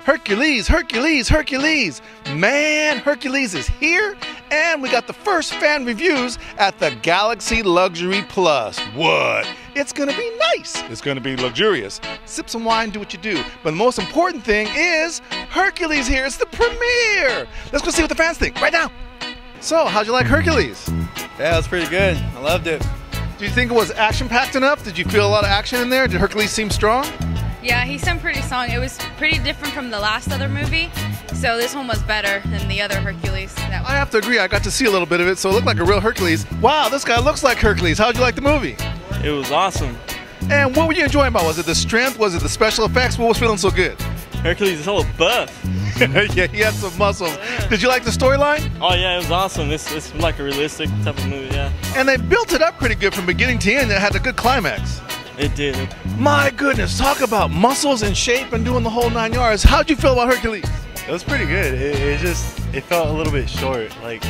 Hercules, Hercules, Hercules. Man, Hercules is here, and we got the first fan reviews at the Galaxy Luxury Plus. What? It's gonna be nice. It's gonna be luxurious. Sip some wine, do what you do. But the most important thing is Hercules here. It's the premiere. Let's go see what the fans think right now. So, how'd you like Hercules? Yeah, it was pretty good. I loved it. Do you think it was action-packed enough? Did you feel a lot of action in there? Did Hercules seem strong? Yeah, he seemed pretty strong. It was pretty different from the last other movie, so this one was better than the other Hercules. I have to agree. I got to see a little bit of it, so it looked like a real Hercules. Wow, this guy looks like Hercules. How'd you like the movie? It was awesome. And what were you enjoying about it? Was it the strength? Was it the special effects? What was feeling so good? Hercules is hella buff. Yeah, he had some muscles. Did you like the storyline? Oh yeah, it was awesome. It's like a realistic type of movie, yeah. And they built it up pretty good from beginning to end. It had a good climax. It did. My goodness, talk about muscles and shape and doing the whole 9 yards. How'd you feel about Hercules? It was pretty good. It felt a little bit short. Like,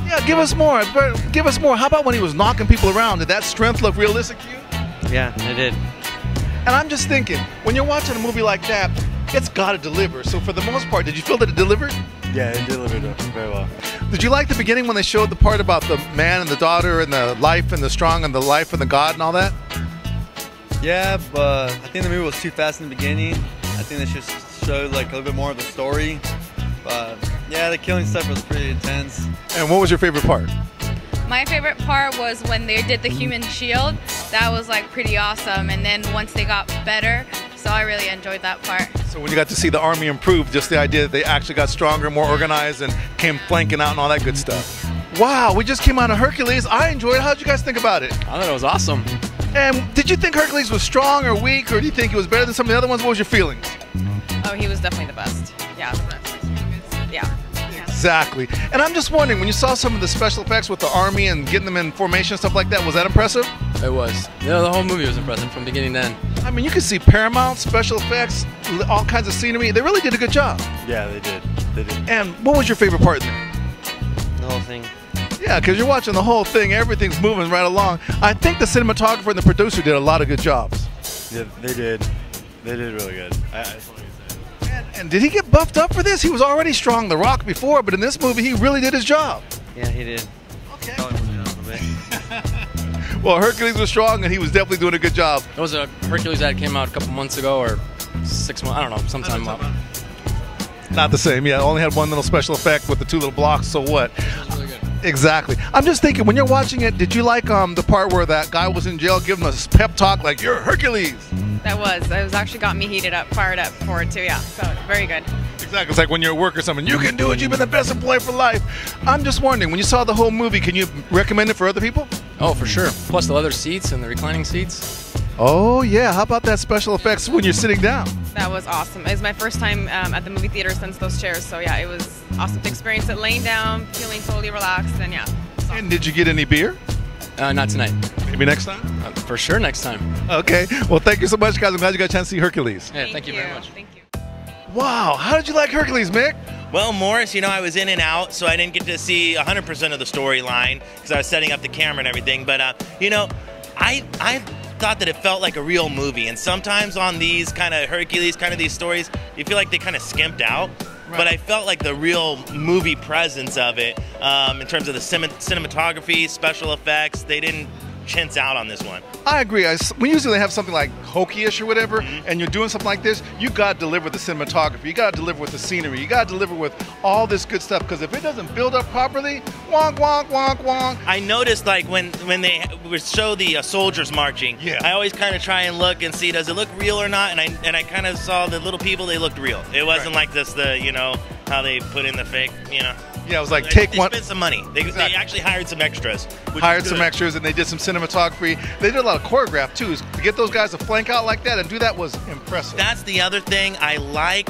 yeah, give us more. Give us more. How about when he was knocking people around? Did that strength look realistic to you? yeah, it did. And I'm just thinking, when you're watching a movie like that, it's got to deliver. So for the most part, did you feel that it delivered? Yeah, it delivered very well. Did you like the beginning when they showed the part about the man and the daughter and the life and the strong and the life and the God and all that? Yeah, but I think the movie was too fast in the beginning. I think they should show like a little bit more of the story. But yeah, the killing stuff was pretty intense. And what was your favorite part? My favorite part was when they did the human shield. That was like pretty awesome, and then once they got better, so I really enjoyed that part. So when you got to see the army improve, just the idea that they actually got stronger, more organized, and came flanking out and all that good stuff. Wow, we just came out of Hercules. I enjoyed it. How'd you guys think about it? I thought it was awesome. And did you think Hercules was strong or weak, or do you think it was better than some of the other ones? What was your feelings? Oh, he was definitely the best. Yeah. Yeah. Exactly. And I'm just wondering, when you saw some of the special effects with the army and getting them in formation, stuff like that, was that impressive? It was. Yeah, the whole movie was impressive from beginning to end. I mean, you could see Paramount, special effects, all kinds of scenery. They really did a good job. Yeah, they did. They did. And what was your favorite part in there? The whole thing. Yeah, because you're watching the whole thing. Everything's moving right along. I think the cinematographer and the producer did a lot of good jobs. Yeah, they did. They did really good. And did he get buffed up for this? He was already strong, The Rock, before, but in this movie, he really did his job. Yeah, he did. Okay. Well, Hercules was strong, and he was definitely doing a good job. There was a Hercules that came out a couple months ago, or 6 months, I don't know, sometime up. Not the same, yeah. Only had one little special effect with the 2 little blocks, so what? It was really good. Exactly. I'm just thinking, when you're watching it, did you like the part where that guy was in jail giving us a pep talk like, you're Hercules? That was. It was actually got me heated up, fired up for it too, yeah. So, very good. Exactly. It's like when you're at work or something, you can do it, you've been the best employee for life. I'm just wondering, when you saw the whole movie, can you recommend it for other people? Oh, for sure. Plus the leather seats and the reclining seats. Oh, yeah. How about that special effects when you're sitting down? That was awesome. It was my first time at the movie theater since those chairs, so yeah, it was awesome to experience it laying down, feeling totally relaxed, and yeah. Awesome. And did you get any beer? Not tonight. Maybe next time? For sure next time. Okay. Well, thank you so much, guys. I'm glad you got a chance to see Hercules. Yeah, thank you very much. Thank you. Wow. How did you like Hercules, Mick? Well, Morris, I was in and out, so I didn't get to see 100% of the storyline because I was setting up the camera and everything. But, I thought that it felt like a real movie. And sometimes on these kind of Hercules, kind of these stories, you feel like they kind of skimped out. Right. But I felt like the real movie presence of it, in terms of the cinematography, special effects, they didn't chintz out on this one. I agree. We usually have something like hokey-ish or whatever, and you're doing something like this, you got to deliver the cinematography, you got to deliver with the scenery, you got to deliver with all this good stuff, because if it doesn't build up properly, wonk, wonk, wonk, wonk. I noticed, like, when they would show the soldiers marching, I always kind of try and look and see, does it look real or not, and I kind of saw the little people, they looked real. It wasn't like this, how they put in the fake, Yeah, it was like they spent some money. They actually hired some extras. Hired some extras, and they did some cinematography. They did a lot of choreograph too. To get those guys to flank out like that and do that was impressive. That's the other thing I like.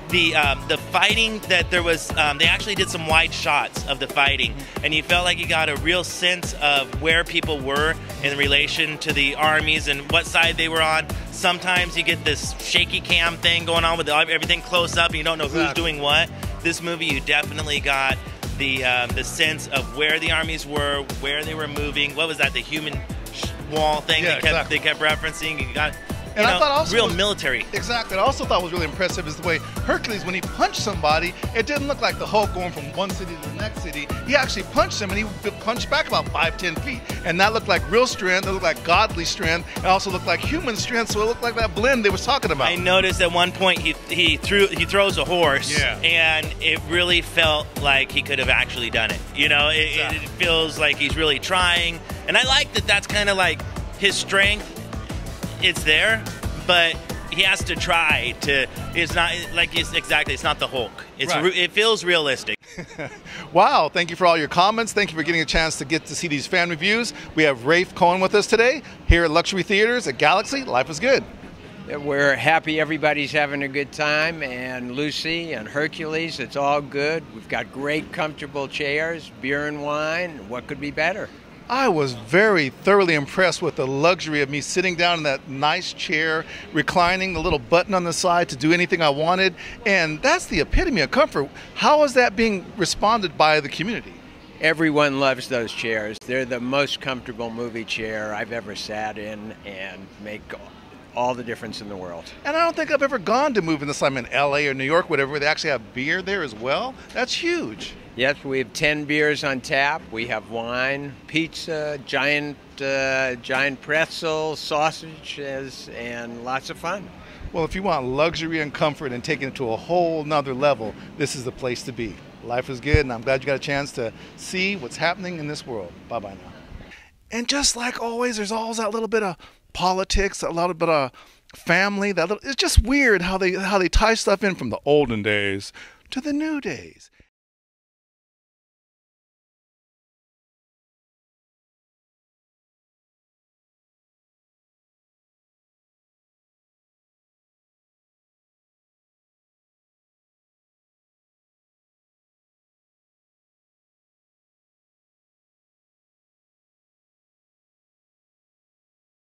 The fighting that there was, they actually did some wide shots of the fighting, and you felt like you got a real sense of where people were in relation to the armies and what side they were on. Sometimes you get this shaky cam thing going on with everything close up, and you don't know who's doing what. This movie, you definitely got the sense of where the armies were, where they were moving. What was that? The human wall thing they kept referencing. You got And I thought also real military. Exactly. I also thought was really impressive is the way Hercules, when he punched somebody, it didn't look like the Hulk going from one city to the next city. He actually punched him, and he punched back about 5-10 feet. And that looked like real strength. It looked like godly strength. It also looked like human strength. So it looked like that blend they was talking about. I noticed at one point he throws a horse, and it really felt like he could have actually done it. You know, it feels like he's really trying, and I like that. That's kind of like his strength. It's there, but he has to try to. It's not like it's not the Hulk. It feels realistic. Wow, thank you for all your comments. Thank you for getting a chance to get to see these fan reviews. We have Rafe Cohen with us today here at Luxury Theaters at Galaxy. Life is good. We're happy everybody's having a good time, and Lucy and Hercules, it's all good. We've got great comfortable chairs, beer and wine. What could be better? I was very thoroughly impressed with the luxury of me sitting down in that nice chair, reclining, the little button on the side to do anything I wanted. And that's the epitome of comfort. How is that being responded by the community? Everyone loves those chairs. They're the most comfortable movie chair I've ever sat in and make all the difference in the world. And I don't think I've ever gone to movies unless I'm in LA or New York, whatever, where they actually have beer there as well. That's huge. Yes, we have 10 beers on tap. We have wine, pizza, giant pretzels, sausages, and lots of fun. Well, if you want luxury and comfort and taking it to a whole nother level, this is the place to be. Life is good, and I'm glad you got a chance to see what's happening in this world. Bye-bye now. And just like always, there's always that little bit of politics, a little bit of family. It's just weird how they tie stuff in from the olden days to the new days.